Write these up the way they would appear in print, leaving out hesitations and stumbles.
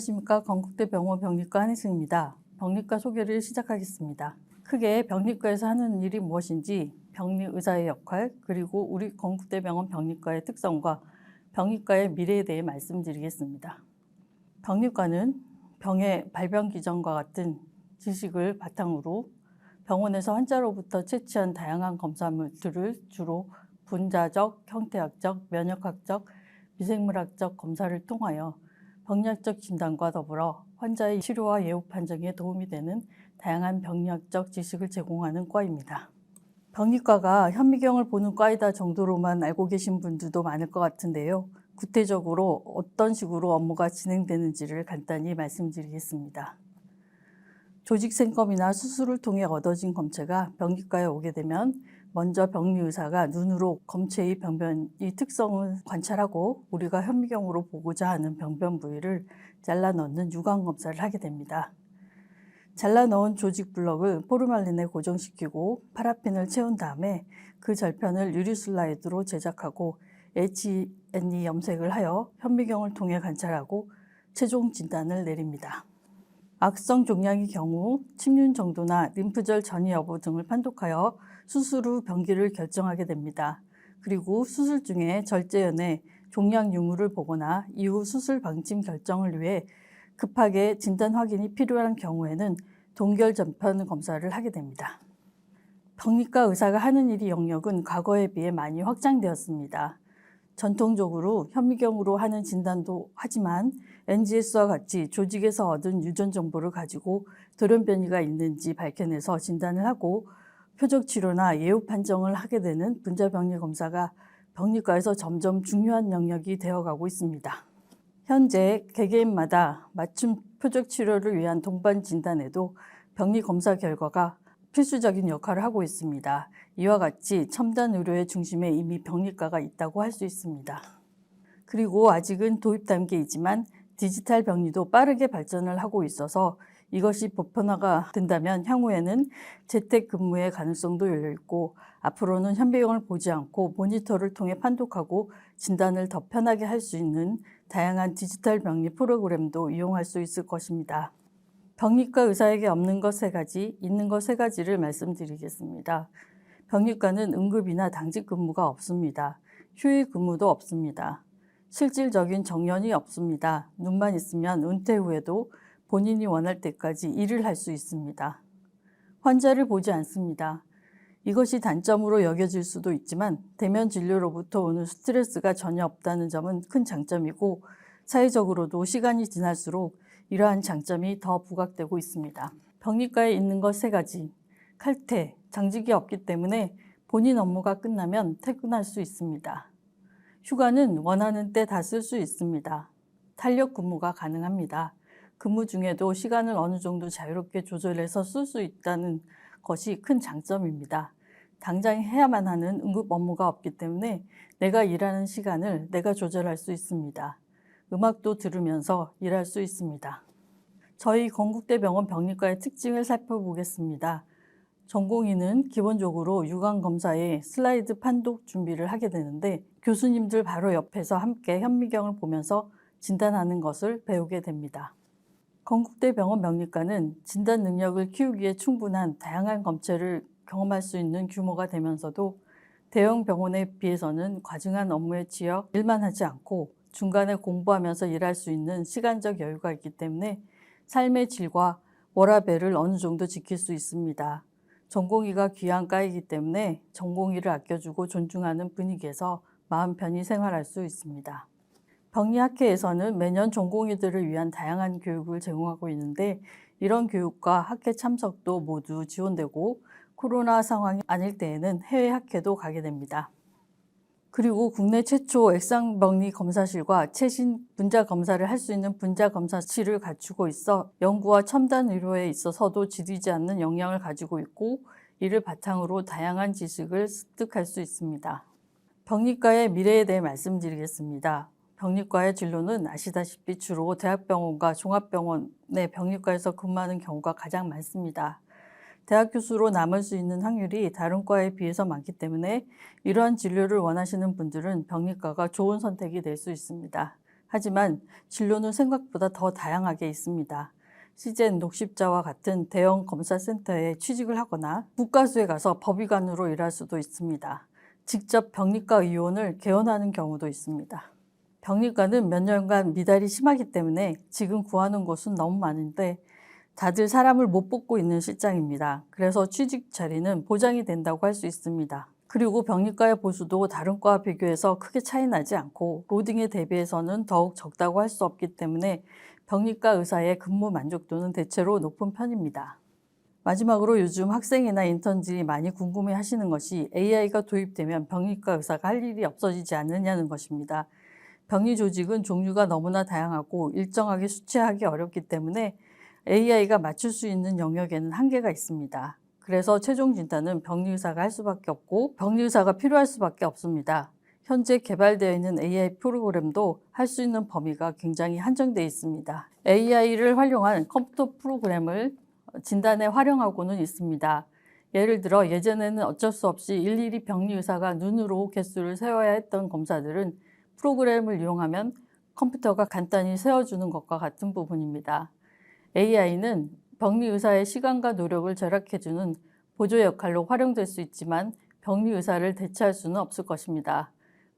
안녕하십니까. 건국대 병원 병리과 한혜승입니다. 병리과 소개를 시작하겠습니다. 크게 병리과에서 하는 일이 무엇인지, 병리의사의 역할, 그리고 우리 건국대 병원 병리과의 특성과 병리과의 미래에 대해 말씀드리겠습니다. 병리과는 병의 발병 기전과 같은 지식을 바탕으로 병원에서 환자로부터 채취한 다양한 검사물들을 주로 분자적, 형태학적, 면역학적, 미생물학적 검사를 통하여 병리학적 진단과 더불어 환자의 치료와 예후 판정에 도움이 되는 다양한 병리학적 지식을 제공하는 과입니다. 병리과가 현미경을 보는 과이다 정도로만 알고 계신 분들도 많을 것 같은데요. 구체적으로 어떤 식으로 업무가 진행되는지를 간단히 말씀드리겠습니다. 조직생검이나 수술을 통해 얻어진 검체가 병리과에 오게 되면 먼저 병리의사가 눈으로 검체의 병변의 특성을 관찰하고 우리가 현미경으로 보고자 하는 병변 부위를 잘라 넣는 유광검사를 하게 됩니다. 잘라 넣은 조직 블럭을 포르말린에 고정시키고 파라핀을 채운 다음에 그 절편을 유리 슬라이드로 제작하고 H&E 염색을 하여 현미경을 통해 관찰하고 최종 진단을 내립니다. 악성 종양의 경우 침륜 정도나 림프절 전이 여부 등을 판독하여 수술 후 병기를 결정하게 됩니다. 그리고 수술 중에 절제연에 종양 유무를 보거나 이후 수술 방침 결정을 위해 급하게 진단 확인이 필요한 경우에는 동결 전편 검사를 하게 됩니다. 병리과 의사가 하는 일의 영역은 과거에 비해 많이 확장되었습니다. 전통적으로 현미경으로 하는 진단도 하지만 NGS와 같이 조직에서 얻은 유전 정보를 가지고 돌연 변이가 있는지 밝혀내서 진단을 하고 표적 치료나 예후 판정을 하게 되는 분자병리 검사가 병리과에서 점점 중요한 영역이 되어가고 있습니다. 현재 개개인마다 맞춤 표적 치료를 위한 동반 진단에도 병리 검사 결과가 필수적인 역할을 하고 있습니다. 이와 같이 첨단 의료의 중심에 이미 병리과가 있다고 할 수 있습니다. 그리고 아직은 도입 단계이지만 디지털 병리도 빠르게 발전을 하고 있어서 이것이 보편화가 된다면 향후에는 재택근무의 가능성도 열려있고 앞으로는 현미경을 보지 않고 모니터를 통해 판독하고 진단을 더 편하게 할 수 있는 다양한 디지털 병리 프로그램도 이용할 수 있을 것입니다. 병리과 의사에게 없는 것 3가지, 있는 것 3가지를 말씀드리겠습니다. 병리과는 응급이나 당직 근무가 없습니다. 휴일 근무도 없습니다. 실질적인 정년이 없습니다. 눈만 있으면 은퇴 후에도 본인이 원할 때까지 일을 할 수 있습니다. 환자를 보지 않습니다. 이것이 단점으로 여겨질 수도 있지만 대면 진료로부터 오는 스트레스가 전혀 없다는 점은 큰 장점이고 사회적으로도 시간이 지날수록 이러한 장점이 더 부각되고 있습니다. 병리과에 있는 것 3가지, 칼퇴, 장직이 없기 때문에 본인 업무가 끝나면 퇴근할 수 있습니다. 휴가는 원하는 때 다 쓸 수 있습니다. 탄력 근무가 가능합니다. 근무 중에도 시간을 어느 정도 자유롭게 조절해서 쓸 수 있다는 것이 큰 장점입니다. 당장 해야만 하는 응급 업무가 없기 때문에 내가 일하는 시간을 내가 조절할 수 있습니다. 음악도 들으면서 일할 수 있습니다. 저희 건국대 병원 병리과의 특징을 살펴보겠습니다. 전공의는 기본적으로 유광검사에 슬라이드 판독 준비를 하게 되는데 교수님들 바로 옆에서 함께 현미경을 보면서 진단하는 것을 배우게 됩니다. 건국대 병원 병리과는 진단 능력을 키우기에 충분한 다양한 검체를 경험할 수 있는 규모가 되면서도 대형 병원에 비해서는 과중한 업무에 치여 일만 하지 않고 중간에 공부하면서 일할 수 있는 시간적 여유가 있기 때문에 삶의 질과 워라밸을 어느 정도 지킬 수 있습니다. 전공의가 귀한 과이기 때문에 전공의를 아껴주고 존중하는 분위기에서 마음 편히 생활할 수 있습니다. 병리학회에서는 매년 전공의들을 위한 다양한 교육을 제공하고 있는데 이런 교육과 학회 참석도 모두 지원되고 코로나 상황이 아닐 때에는 해외 학회도 가게 됩니다. 그리고 국내 최초 액상병리 검사실과 최신 분자 검사를 할 수 있는 분자 검사실을 갖추고 있어 연구와 첨단 의료에 있어서도 지리지 않는 역량을 가지고 있고 이를 바탕으로 다양한 지식을 습득할 수 있습니다. 병리과의 미래에 대해 말씀드리겠습니다. 병리과의 진로는 아시다시피 주로 대학병원과 종합병원의 병리과에서 근무하는 경우가 가장 많습니다. 대학 교수로 남을 수 있는 확률이 다른 과에 비해서 많기 때문에 이러한 진료를 원하시는 분들은 병리과가 좋은 선택이 될 수 있습니다. 하지만 진로는 생각보다 더 다양하게 있습니다. 시젠 녹십자와 같은 대형 검사센터에 취직을 하거나 국가수에 가서 법의관으로 일할 수도 있습니다. 직접 병리과 의원을 개원하는 경우도 있습니다. 병리과는 몇 년간 미달이 심하기 때문에 지금 구하는 곳은 너무 많은데 다들 사람을 못 뽑고 있는 실정입니다. 그래서 취직 자리는 보장이 된다고 할 수 있습니다. 그리고 병리과의 보수도 다른 과와 비교해서 크게 차이 나지 않고 로딩에 대비해서는 더욱 적다고 할 수 없기 때문에 병리과 의사의 근무 만족도는 대체로 높은 편입니다. 마지막으로 요즘 학생이나 인턴들이 많이 궁금해 하시는 것이 AI가 도입되면 병리과 의사가 할 일이 없어지지 않느냐는 것입니다. 병리 조직은 종류가 너무나 다양하고 일정하게 수치하기 어렵기 때문에 AI가 맞출 수 있는 영역에는 한계가 있습니다. 그래서 최종 진단은 병리의사가 할 수밖에 없고 병리의사가 필요할 수밖에 없습니다. 현재 개발되어 있는 AI 프로그램도 할 수 있는 범위가 굉장히 한정되어 있습니다. AI를 활용한 컴퓨터 프로그램을 진단에 활용하고는 있습니다. 예를 들어 예전에는 어쩔 수 없이 일일이 병리의사가 눈으로 개수를 세어야 했던 검사들은 프로그램을 이용하면 컴퓨터가 간단히 세어주는 것과 같은 부분입니다. AI는 병리의사의 시간과 노력을 절약해주는 보조 역할로 활용될 수 있지만 병리의사를 대체할 수는 없을 것입니다.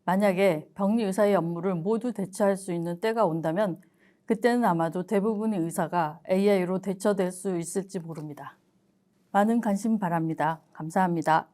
만약에 병리의사의 업무를 모두 대체할 수 있는 때가 온다면 그때는 아마도 대부분의 의사가 AI로 대처될 수 있을지 모릅니다. 많은 관심 바랍니다. 감사합니다.